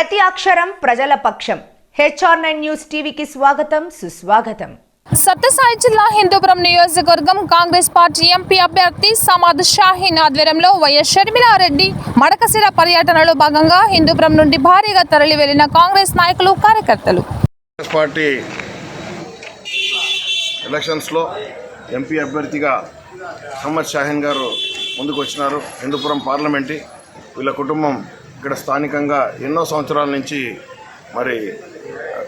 ప్రతి అక్షరం ప్రజల పక్షం. HR9 న్యూస్ టీవీకి స్వాగతం, సుస్వాగతం. సత్యసాయి జిల్లా హిందూపురం నియోజకవర్గం కాంగ్రెస్ పార్టీ ఎంపీ అభ్యర్థి సమాద్ షాహీన్ ఆధ్వర్యంలో వైఎస్ షర్మిలారెడ్డి మడకశిర పర్యటనలో భాగంగా హిందూపురం నుండి భారీగా తరలి వెళ్లిన కాంగ్రెస్ నాయకులు, కార్యకర్తలు. పార్టీ ఎలక్షన్స్లో ఎంపీ అభ్యర్థిగా సమాద్ షాహీన్ గారు ముందుకు వచ్చినారు. హిందూపురం పార్లమెంటు వీళ్ళ కుటుంబం ఇక్కడ స్థానికంగా ఎన్నో సంవత్సరాల నుంచి మరి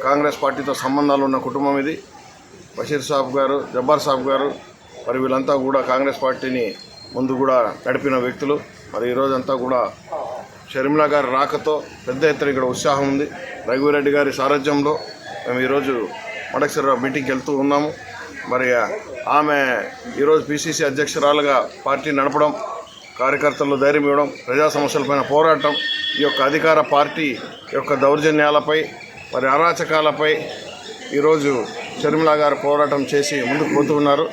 కాంగ్రెస్ పార్టీతో సంబంధాలు ఉన్న కుటుంబం ఇది. బషీర్ సాబ్ గారు, జబ్బార్ సాబ్ గారు మరి వీళ్ళంతా కూడా కాంగ్రెస్ పార్టీని ముందు కూడా నడిపిన వ్యక్తులు. మరి ఈరోజంతా కూడా షర్మిలా గారి రాకతో పెద్ద ఎత్తున ఇక్కడ ఉత్సాహం ఉంది. రఘువీరెడ్డి గారి సారథ్యంలో మేము ఈరోజు మడకశిర మీటింగ్కి వెళ్తూ ఉన్నాము. మరి ఆమె ఈరోజు PCC అధ్యక్షురాలుగా పార్టీ నడపడం, కార్యకర్తలు ధైర్యం ఇవ్వడం, ప్రజా సమస్యలపైన పోరాటం, ఈ యొక్క అధికార పార్టీ యొక్క దౌర్జన్యాలపై మరి అరాచకాలపై ఈరోజు షర్మిలా గారు పోరాటం చేసి ముందుకు పోతూ ఉన్నారు.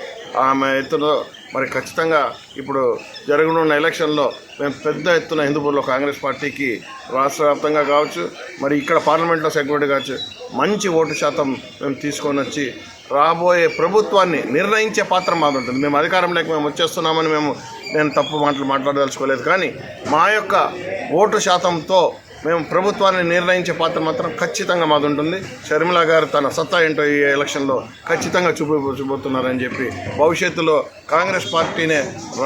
ఆమె ఎత్తున మరి ఖచ్చితంగా ఇప్పుడు జరగనున్న ఎలక్షన్లో మేము పెద్ద ఎత్తున హిందూపూర్లో కాంగ్రెస్ పార్టీకి రాష్ట్ర వ్యాప్తంగా కావచ్చు, మరి ఇక్కడ పార్లమెంట్లో సెగ్మెంట్ కావచ్చు, మంచి ఓటు శాతం మేము తీసుకొని వచ్చి రాబోయే ప్రభుత్వాన్ని నిర్ణయించే పాత్ర మాది ఉంటుంది. మేము అధికారంలోకి మేము వచ్చేస్తున్నామని నేను తప్పు మాట్లాడదలుచుకోలేదు, కానీ మా యొక్క ఓటు శాతంతో మేము ప్రభుత్వాన్ని నిర్ణయించే పాత్ర మాత్రం ఖచ్చితంగా మాది ఉంటుంది. షర్మిలా గారు తన సత్తా ఏంటో ఈ ఎలక్షన్లో ఖచ్చితంగా చూపబోతున్నారని చెప్పి భవిష్యత్తులో కాంగ్రెస్ పార్టీనే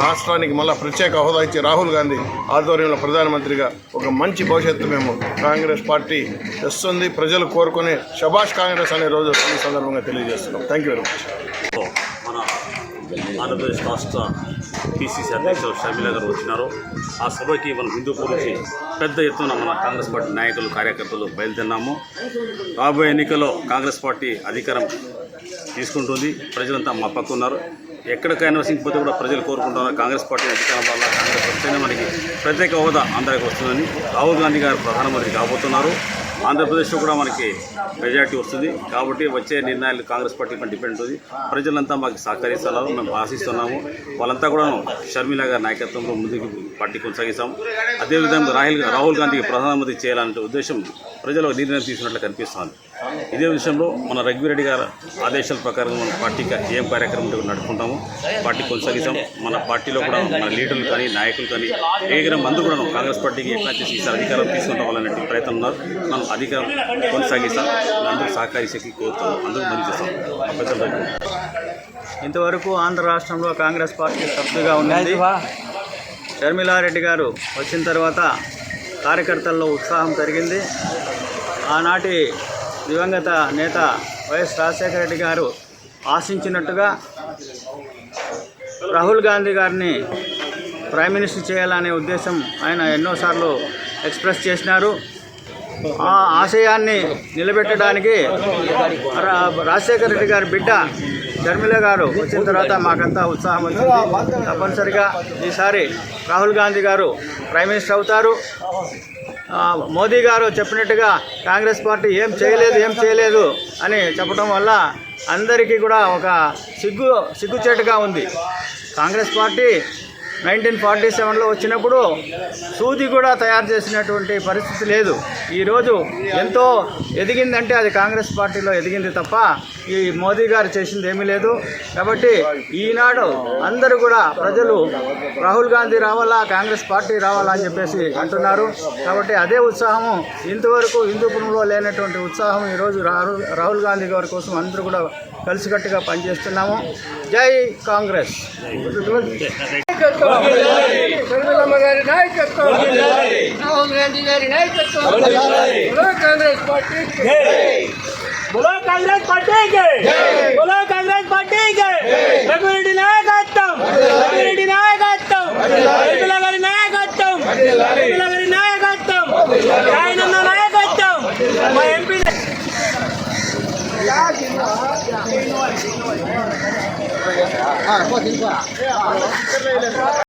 రాష్ట్రానికి మళ్ళీ ప్రత్యేక హోదా ఇచ్చి రాహుల్ గాంధీ ఆధ్వర్యంలో ప్రధానమంత్రిగా ఒక మంచి భవిష్యత్తు మేము కాంగ్రెస్ పార్టీ తెస్తుంది. ప్రజలు కోరుకునే శభాష్ కాంగ్రెస్ అనే రోజు ఈ సందర్భంగా తెలియజేస్తున్నాం. Thank you very much. Andhra Pradesh రాష్ట్ర PCC అధ్యక్షులు షర్మిలా గారు వచ్చినారు. ఆ సభకి మనం హిందూపూర్ నుంచి పెద్ద ఎత్తున మన కాంగ్రెస్ పార్టీ నాయకులు, కార్యకర్తలు బయలుదేరినాము. రాబోయే ఎన్నికల్లో కాంగ్రెస్ పార్టీ అధికారం తీసుకుంటుంది. ప్రజలంతా మా పక్క ఉన్నారు. ఎక్కడికైనా వసింగిపోతే కూడా ప్రజలు కోరుకుంటున్నారు కాంగ్రెస్ పార్టీ అధికారం వల్ల కాంగ్రెస్ వస్తేనే మనకి ప్రత్యేక హోదా అందరికి వస్తుందని. రాహుల్ గాంధీ గారు ప్రధానమంత్రి కాబోతున్నారు. ఆంధ్రప్రదేశ్లో కూడా మనకి మెజార్టీ వస్తుంది. కాబట్టి వచ్చే నిర్ణయాలు కాంగ్రెస్ పార్టీ పైన డిపెండ్ అవుతుంది. ప్రజలంతా మాకు సహకరిస్తున్నారు, మేము ఆశిస్తున్నాము. వాళ్ళంతా కూడా షర్మిలా గారి నాయకత్వంలో ముందుకు పార్టీ కొనసాగిస్తాం. అదేవిధంగా రాహుల్ గాంధీకి ప్రధానమంత్రి చేయాలనే ఉద్దేశం ప్రజలు నిర్ణయం తీసుకున్నట్లు కనిపిస్తుంది. ఇదే విషయంలో మన రఘువీరెడ్డి గారి ఆదేశాల ప్రకారం మన పార్టీకి ఏం కార్యక్రమం నడుపుకుంటాము, పార్టీ కొనసాగిస్తాం. మన పార్టీలో కూడా మన లీడర్లు కానీ, నాయకులు కానీ ఏకరం మందు కూడా కాంగ్రెస్ పార్టీకి ఎట్లా చేసి ఈసారి అధికారం తీసుకుంటాం వాళ్ళనే ప్రయత్నం ఉన్నారు. మనం అధికారం కొనసాగిస్తాం. అందరూ సహకరించేకి కోరుతాం, అందరూ మంది చేస్తాం. ఇంతవరకు ఆంధ్ర రాష్ట్రంలో కాంగ్రెస్ పార్టీ సభ్యుగా ఉన్నది. షర్మిలారెడ్డి గారు వచ్చిన తర్వాత కార్యకర్తల్లో ఉత్సాహం పెరిగింది. ఆనాటి దివంగత నేత వైఎస్ రాజశేఖర రెడ్డి గారు ఆశించినట్టుగా రాహుల్ గాంధీ గారిని ప్రైమ్ మినిస్టర్ చేయాలనే ఉద్దేశం ఆయన ఎన్నోసార్లు ఎక్స్ప్రెస్ చేసినారు. ఆ ఆశయాన్ని నిలబెట్టడానికి రాజశేఖర రెడ్డి గారి బిడ్డ షర్మిల గారు వచ్చిన తర్వాత మాకంతా ఉత్సాహం వచ్చింది. తప్పనిసరిగా ఈసారి రాహుల్ గాంధీ గారు ప్రైమ్ మినిస్టర్ అవుతారు. మోదీ గారు చెప్పినట్టుగా కాంగ్రెస్ పార్టీ ఏం చేయలేదు అని చెప్పడం వల్ల అందరికీ కూడా ఒక సిగ్గుచేటుగా ఉంది. కాంగ్రెస్ పార్టీ 1947లో వచ్చినప్పుడు సూది కూడా తయారు చేసినటువంటి పరిస్థితి లేదు. ఈరోజు ఎంతో ఎదిగిందంటే అది కాంగ్రెస్ పార్టీలో ఎదిగింది తప్ప ఈ మోదీ గారు చేసింది ఏమీ లేదు. కాబట్టి ఈనాడు అందరూ కూడా ప్రజలు రాహుల్ గాంధీ రావాలా, కాంగ్రెస్ పార్టీ రావాలా అని చెప్పేసి అంటున్నారు. కాబట్టి అదే ఉత్సాహము ఇంతవరకు హిందూపురంలో లేనటువంటి ఉత్సాహం ఈరోజు రాహుల్ గాంధీ గారి కోసం అందరూ కూడా కలిసికట్టుగా పనిచేస్తున్నాము. జై కాంగ్రెస్. షర్మిలమ్మ గారి నాయకత్వం, రాహుల్ గాంధీ గారి నాయకత్వం, కాంగ్రెస్ పార్టీ, కాంగ్రెస్ పార్టీకి, కాంగ్రెస్ పార్టీకి, రఘువీరెడ్డి నాయకత్వం, రఘువీరెడ్డి నాయకత్వం, షర్మిల గారి నాయకత్వం, షర్మిల గారి నాయకత్వం, ఆయనన్న నాయకత్వం, మా ఎంపీ